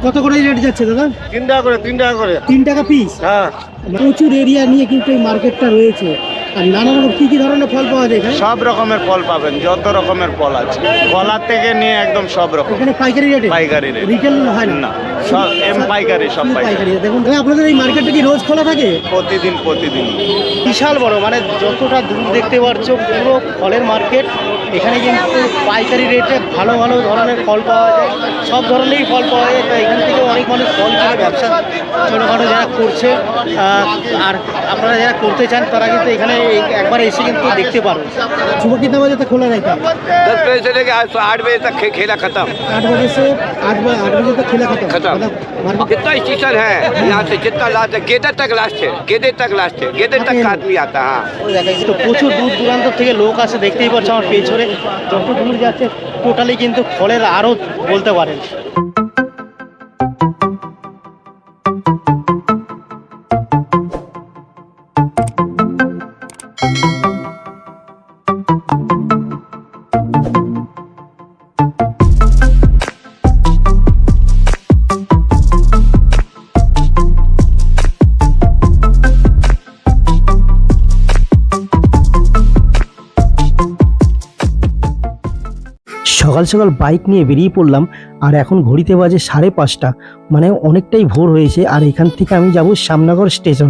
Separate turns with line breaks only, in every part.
কত করে রেট যাচ্ছে দাদা?
3 টাকা করে 3 টাকা করে
3 টাকা পিস।
হ্যাঁ,
প্রচুর এরিয়া নিয়ে কিন্তু এই মার্কেটটা রয়েছে। আর নানা রকম কি ধরনের ফল পাওয়া যায় এখানে?
সব রকমের ফল পাবেন, যত রকমের ফল আছে, কলার থেকে নিয়ে একদম সব রকম।
এখানে পাইকারি রেটে?
পাইকারি রেট,
রিটেল হয় না?
না, সব পাইকারি, সব পাইকারি।
দেখুন আপনাদের এই মার্কেটটা কি রোজ খোলা থাকে?
প্রতিদিন প্রতিদিন।
বিশাল বড়, মানে যতটা দূর দেখতে পাচ্ছ পুরো ফলের মার্কেট। এখানে কিন্তু পাইকারি রেটে ভালো ভালো ধরনের ফল পাওয়া যায়, সব ধরনেরই ফল পাওয়া যায়। তো এখান থেকে অনেক মানুষ ফল কিনে ব্যবসা ছোটোখাটো যারা করছে, আর আপনারা যারা করতে চান তারা কিন্তু এখানে একবার এসে কিন্তু দেখতে পারো। सुबह कितना बजे तक खुला रहता है?
10 बजे से लेकर 8 बजे तक खेला खत्म।
8 बजे से 8 बजे तक खेला खत्म।
कितना स्टेशन है यहाँ से, जितना लास्ट है गेदर तक लास्ट है, गेदर तक लास्ट है, गेदर तक का आदमी आता है।
তো প্রচুর দূর দূরান্ত থেকে লোক আসে, দেখতেই পাচ্ছ আমার পেছনে যত দূর যাচ্ছে টোটালি কিন্তু ফলের আড়ত বলতে পারেন। সকাল সকাল বাইক নিয়ে বেরিয়ে পড়লাম, আর এখন ঘড়িতে বাজে 5:30, মানে অনেকটাই ভোর হয়েছে। আর এখান থেকে আমি যাব শ্যামনগর স্টেশন।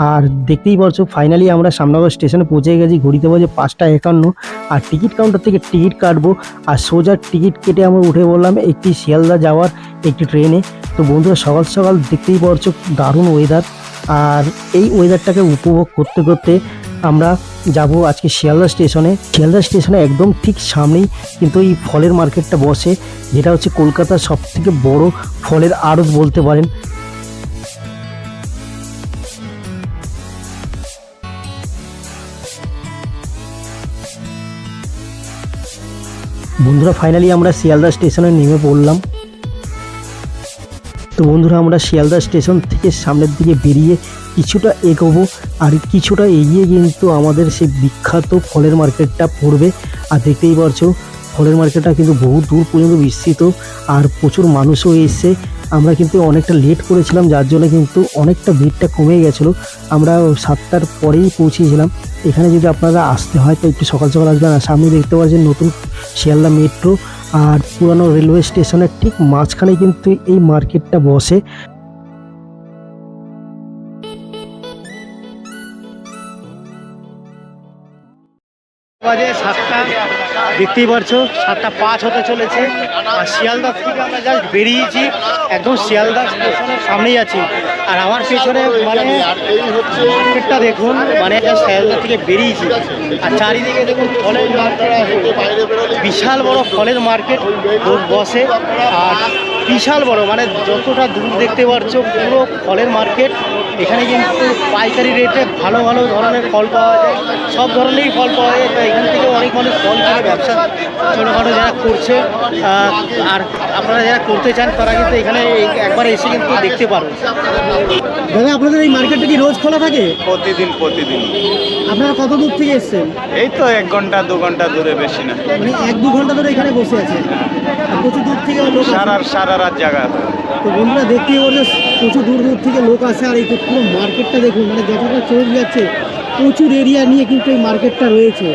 আর দেখতেই পাচ্ছ ফাইনালি আমরা শ্যামনগর স্টেশনে পৌঁছে গেছি। ঘড়িতে বাজে 5:51, আর টিকিট কাউন্টার থেকে টিকিট কাটবো, আর সোজা টিকিট কেটে আমরা উঠে বললাম একটি শিয়ালদা যাওয়ার একটি ট্রেনে। তো বন্ধুরা সকাল সকাল দেখতেই পাচ্ছ দারুণ ওয়েদার, আর এই ওয়েদারটাকে উপভোগ করতে করতে আমরা যাব আজকে শিয়ালদা স্টেশনে। শিয়ালদা স্টেশনে একদম ঠিক সামনেই কিন্তু এই ফলের মার্কেটটা বসে, যেটা হচ্ছে কলকাতার সবথেকে বড় ফলের আড়ত বলতে পারেন। বন্ধুরা ফাইনালি আমরা শিয়ালদা স্টেশনে নেমে পড়লাম। তো বন্ধুরা আমরা শিয়ালদা স্টেশন থেকে সামনের দিকে বেরিয়ে কিছুটা এগোবো, আর কিছুটা এগিয়ে কিন্তু আমাদের সেই বিখ্যাত ফলের মার্কেটটা পড়বে। আর দেখতেই পাচ্ছ ফলের মার্কেটটা কিন্তু বহু দূর পর্যন্ত বিস্তৃত, আর প্রচুর মানুষও এসছে। আমরা কিন্তু অনেকটা লেট করেছিলাম, যার জন্য কিন্তু অনেকটা ভিড়টা কমে গেছিলো। আমরা 7টার পরেই পৌঁছেছিলাম। এখানে যদি আপনারা আসতে হয় তো একটু সকাল সকাল আসবেন। আর সামনে দেখতে পাচ্ছেন নতুন শিয়ালদা মেট্রো, আর পুরানো রেলওয়ে স্টেশনের ঠিক মাঝখানে কিন্তু এই মার্কেটটা বসে। বাজে 7টা, দেখতেই পারছো 7:05 হতে চলেছে। আর শিয়ালদা থেকে আমরা জাস্ট বেরিয়েছি, একদম শিয়ালদা স্টেশনের সামনেই আছি। আর আমার পেছনে মানে মার্কেটটা দেখুন, মানে শিয়ালদা থেকে বেরিয়েছি আর চারিদিকে দেখুন ফলের মার্কেট, বিশাল বড় ফলের মার্কেট বসে। আর বিশাল বড়, মানে যতটা দূর দেখতে পাচ্ছ পুরো ফলের মার্কেট। এখানে কিন্তু পাইকারি রেটে ভালো ভালো ধরনের ফল পাওয়া যায়, সব ধরনেরই ফল পাওয়া যায়। তো এখান থেকে অনেক মানুষ ফল কিনে ব্যবসা ছোটোখাটো যারা করছে, আর আপনারা যারা করতে চান তারা কিন্তু এখানে একবার এসে কিন্তু দেখতে পারো। দাদা আপনাদের এই মার্কেটটা কি রোজ খোলা থাকে?
প্রতিদিন প্রতিদিন।
আপনারা কত দূর থেকে এসছেন?
এই তো 1 ঘন্টা 2 ঘন্টা দূরে, বেশি না।
মানে 1-2 ঘন্টা ধরে এখানে বসে আছে, আর প্রচুর দূর থেকে লোক
সারা রাত জায়গা।
তো বন্ধুরা দেখতেই পারছো প্রচুর দূর দূর থেকে লোক আসে। আর এই পুরো মার্কেটটা দেখুন, মানে যতটা চোখ যাচ্ছে প্রচুর এরিয়া নিয়ে কিন্তু এই মার্কেটটা রয়েছে।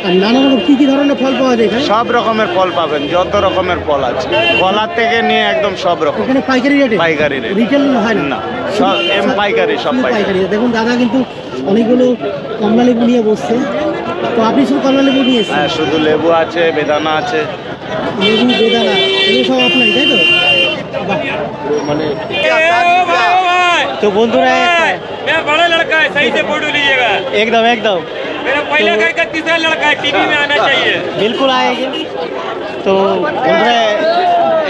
আর নানা রকম কি ধরনের ফল পাওয়া যায় এখানে?
সব রকমের ফল পাবেন, যত রকমের ফল আছে, কলার থেকে নিয়ে একদম সব রকম।
এখানে পাইকারি রেটে?
পাইকারি রেট,
রিটেল হয় না?
সব পাইকারি, সব
পাইকারি। দেখুন দাদা কিন্তু অনেকগুলো কমলা লেবু নিয়ে বসছে। তো আপনি শুধু কমলা লেবু নিয়ে এসেছেন?
হ্যাঁ, শুধু লেবু আছে, বেদানা আছে।
লেবু বেদানা এগুলো সব আপনার, তাই তো?
মানে
तो বন্ধুরা
मैं बड़ा लड़का है, सही से फोटो लीजिएगा।
एकदम एकदम
मेरा पहला घर का तीसरा लड़का है, टीवी में आना चाहिए।
बिल्कुल आएंगे। তো বন্ধুরা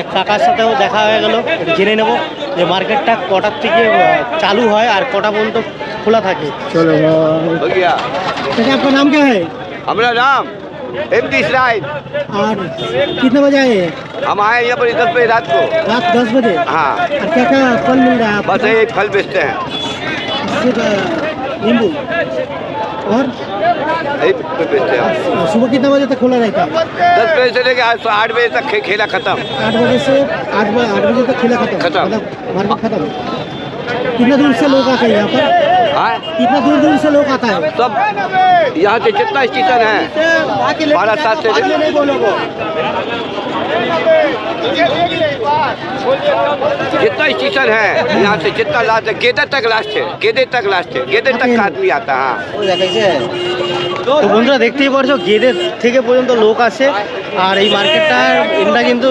এক কাকার সাথেও দেখা হয়ে গেল, জেনে নেব যে মার্কেটটা কটার থেকে চালু হয় আর কটা পর্যন্ত খোলা থাকে। চলো
हो गया।
अच्छा आपका नाम क्या है?
हमारा नाम एमडी स्लाइड।
और कितने बजे आए हैं?
हम आए यहाँ पर 10 बजे रात को।
रात 10 बजे?
हाँ,
और क्या क्या फल मिल रहा है आपको?
बस ये फल बेचते हैं।
सिर्फ नींबू? और
यही पे बेचते हैं।
सुबह कितना बजे तक खुला रहता है?
10 बजे से लेके आज 8 बजे तक खेला खत्म।
8 बजे से 8 बजे तक खेला खत्म।
खत्म।
मतलब मार्केट खत्म। कितना दूर से लोग आते हैं यहाँ पर?
हाँ
कितना दूर दूर से लोग आता है?
सब यहाँ से जितना स्टेशन है 12-7 से
नहीं बोलोगे।
जितना स्टेशन है यहाँ से जितना लास्ट है गेदर तक लास्ट है, गेदर तक लास्ट है, गेदर तक का आदमी आता है। हाँ
তো বন্ধুরা দেখতেই পারছো গেদে থেকে পর্যন্ত লোক আসে আর এই মার্কেটটা এটা কিন্তু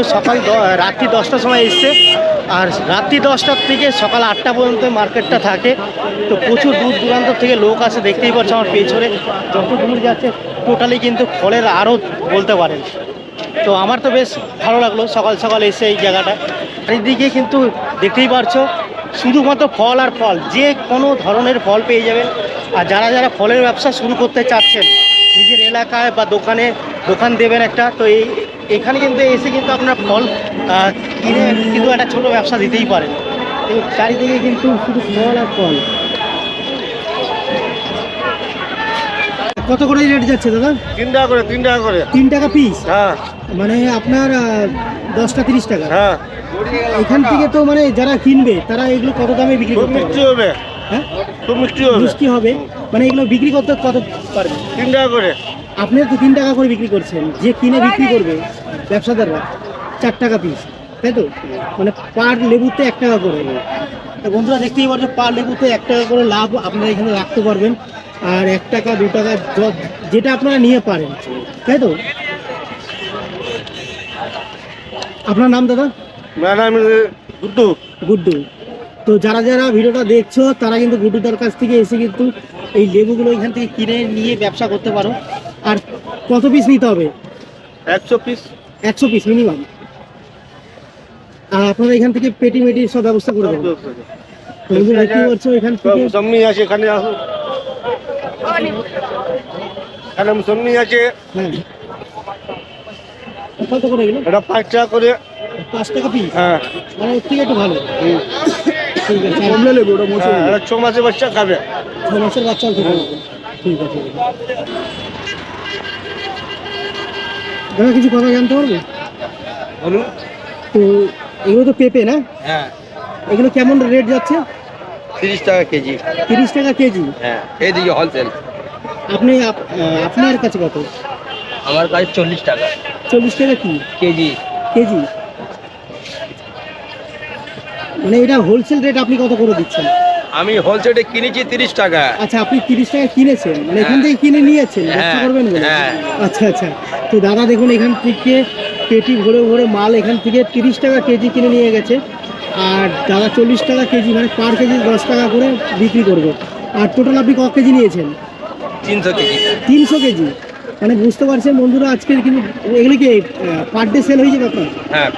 রাত্রি 10টার সময় এসছে আর রাত্রি 10টার থেকে সকাল 8টা পর্যন্ত মার্কেটটা থাকে তো প্রচুর দূর দূরান্ত থেকে লোক আসে দেখতেই পাচ্ছ আমার পেছনে যত দূর যাচ্ছে টোটালি কিন্তু ফলের আড়ত বলতে পারেন তো আমার তো বেশ ভালো লাগলো সকাল সকাল এসে এই জায়গাটা চারিদিকে কিন্তু দেখতেই পারছো শুধুমাত্র ফল আর ফল যে কোনো ধরনের ফল পেয়ে যাবেন আর যারা যারা ফলের ব্যবসা শুরু করতে চাচ্ছেন নিজের এলাকায় বা দোকান দেবেন একটা তো এখানে কিন্তু এসে কিন্তু আপনার ফল কিনে কিন্তু একটা ছোটো ব্যবসা দিতেই পারেন এবং চারিদিকে কিন্তু শুধু ফল আর ফল কত করে রেট যাচ্ছে দাদা?
3 টাকা করে 3 টাকা করে
3 টাকা পিস
হ্যাঁ
মানে আপনার 10টা 30 টাকা
হ্যাঁ
এখান থেকে তো মানে যারা কিনবে তারা এগুলো কত দামে বিক্রি
খুব
করতে
মিষ্টি
পারবে?
হবে
হ্যাঁ
খুব মিষ্টি হবে
মিষ্টি হবে মানে এগুলো বিক্রি করতে কত পারবে?
3 টাকা করে
আপনি তো 3 টাকা করে বিক্রি করছেন যে কিনে বিক্রি করবে ব্যবসাদাররা 4 টাকা পিস তাই তো মানে পার লেবুতে 1 টাকা করে তো বন্ধুরা দেখতেই পাচ্ছেন পার লেবুতে 1 টাকা করে লাভ আপনারা এখানে রাখতে পারবেন আর 1 টাকা 2 টাকা যেটা আপনারা নিয়ে পারেন তাই তো আপনার নাম দাদা?
মেরা নাম গুড্ডু
গুড্ডু তো যারা যারা ভিডিওটা দেখছো তারা কিন্তু গুড্ডুদার কাছ থেকে এসে কিন্তু এই লেবুগুলো এখান থেকে কিনে নিয়ে ব্যবসা করতে পারো আর কত পিস নিতে হবে?
100 পিস
100 পিস মিনিমাম আর আপনারা এখান থেকে পেটি মেটি সব ব্যবস্থা করে দেবেন তো এগুলো দেখতে পাচ্ছ এখান থেকে
মুসম্মি আছে এখানে আসো এখানে মুসম্মি আছে
হ্যাঁ কত করে এগুলো?
এটা 5 টাকা করে
5 টাকা পিস
হ্যাঁ
মানে এর থেকে একটু ভালো ঠিক আছে
কমলা লেবু ওটা মৌসুমি এটা 6 মাসের বাচ্চা খাবে
6 মাসের বাচ্চাও খেতে পারবে ঠিক আছে দাদা কিছু কথা জানতে পারবো?
বলুন
তো এগুলো তো পেঁপে না
হ্যাঁ
এগুলো কেমন রেট যাচ্ছে?
30 টাকা কেজি।
30 টাকা কেজি
হ্যাঁ এই দিকে হোলসেল।
আপনার কাছে কত?
আমার কাছে 40 টাকা
40 টাকা কি
কেজি।
কেজি মানে এটা হোলসেল রেট আপনি কত করে দিচ্ছেন?
আমি হোলসেলে কিনেছি 30 টাকা।
আচ্ছা আপনি 30 টাকা কিনেছেন মানে এখান থেকে কিনে নিয়েছেন ব্যবসা করবেন বলে?
হ্যাঁ।
আচ্ছা আচ্ছা তো দাদা দেখুন এখান থেকে পেটি ভরে ভরে মাল এখান থেকে 30 টাকা কেজি কিনে নিয়ে গেছে আর দাদা 40 টাকা কেজি মানে পার কেজি 10 টাকা করে বিক্রি করবে আর টোটাল আপনি কত কেজি নিয়েছেন?
300 কেজি।
300 কেজি মানে বুঝতে পারছেন বন্ধুরা আজকের কিন্তু এগুলো কি পার ডে সেল হয়ে যাবে আপনার?
হ্যাঁ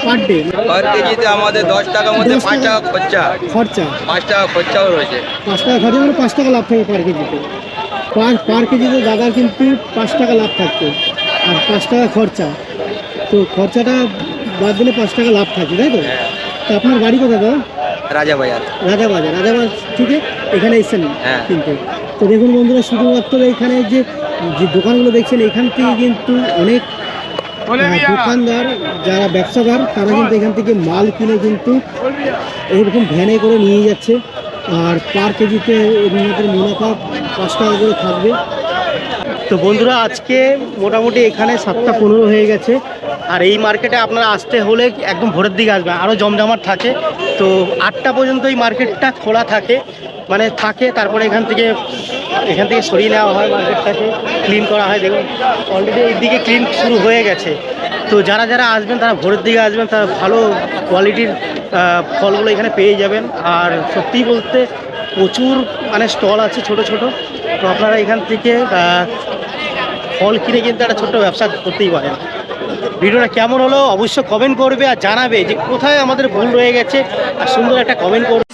পার ডে
পার কেজিতে আমাদের 10 টাকার মধ্যে
10
5 টাকা খরচা,
খরচা
5 টাকা খরচাও রয়েছে।
5 টাকা খরচা মানে 5 টাকা লাভ থাকে পার কেজিতে পার কেজিতে দাদা কিন্তু 5 টাকা লাভ থাকছে আর 5 টাকা খরচা তো খরচাটা বাদ দিলে 5 টাকা লাভ থাকে তাই তো? তো আপনার বাড়ি কোথায় দাদা?
রাজাবাজার।
রাজাবাজার থেকে এখানে এসেছেন
হ্যাঁ।
কিনতে তো দেখুন বন্ধুরা শুধুমাত্র এখানে যে দোকানগুলো দেখছেন এখান থেকে কিন্তু অনেক দোকানদার যারা ব্যবসাদার তারা কিন্তু এখান থেকে মাল কিনে কিন্তু এরকম ভ্যানে করে নিয়ে যাচ্ছে আর পার কেজিতে এদের মুনাফা 5 টাকা করে থাকবে তো বন্ধুরা আজকে মোটামুটি এখানে 7:15 হয়ে গেছে আর এই মার্কেটে আপনারা আসতে হলে একদম ভোরের দিকে আসবেন আরও জমজমাট থাকে তো 8টা পর্যন্ত এই মার্কেটটা খোলা থাকে মানে থাকে তারপরে এখান থেকে সরিয়ে নেওয়া হয় মার্কেটটাকে ক্লিন করা হয় দেখুন অলরেডি এই দিকে ক্লিন শুরু হয়ে গেছে তো যারা যারা আসবেন তারা ভোরের দিকে আসবেন তারা ভালো কোয়ালিটির ফলগুলো এখানে পেয়ে যাবেন আর সত্যি বলতে প্রচুর মানে স্টল আছে ছোট ছোট তো আপনারা এখান থেকে ফল কিনে কিন্তু একটা ছোট্ট ব্যবসা করতেই পারেন ভিডিওটা কেমন হলো অবশ্যই কমেন্ট করবে আর জানাবে যে কোথায় আমাদের ভুল রয়ে গেছে আর সুন্দর একটা কমেন্ট করবে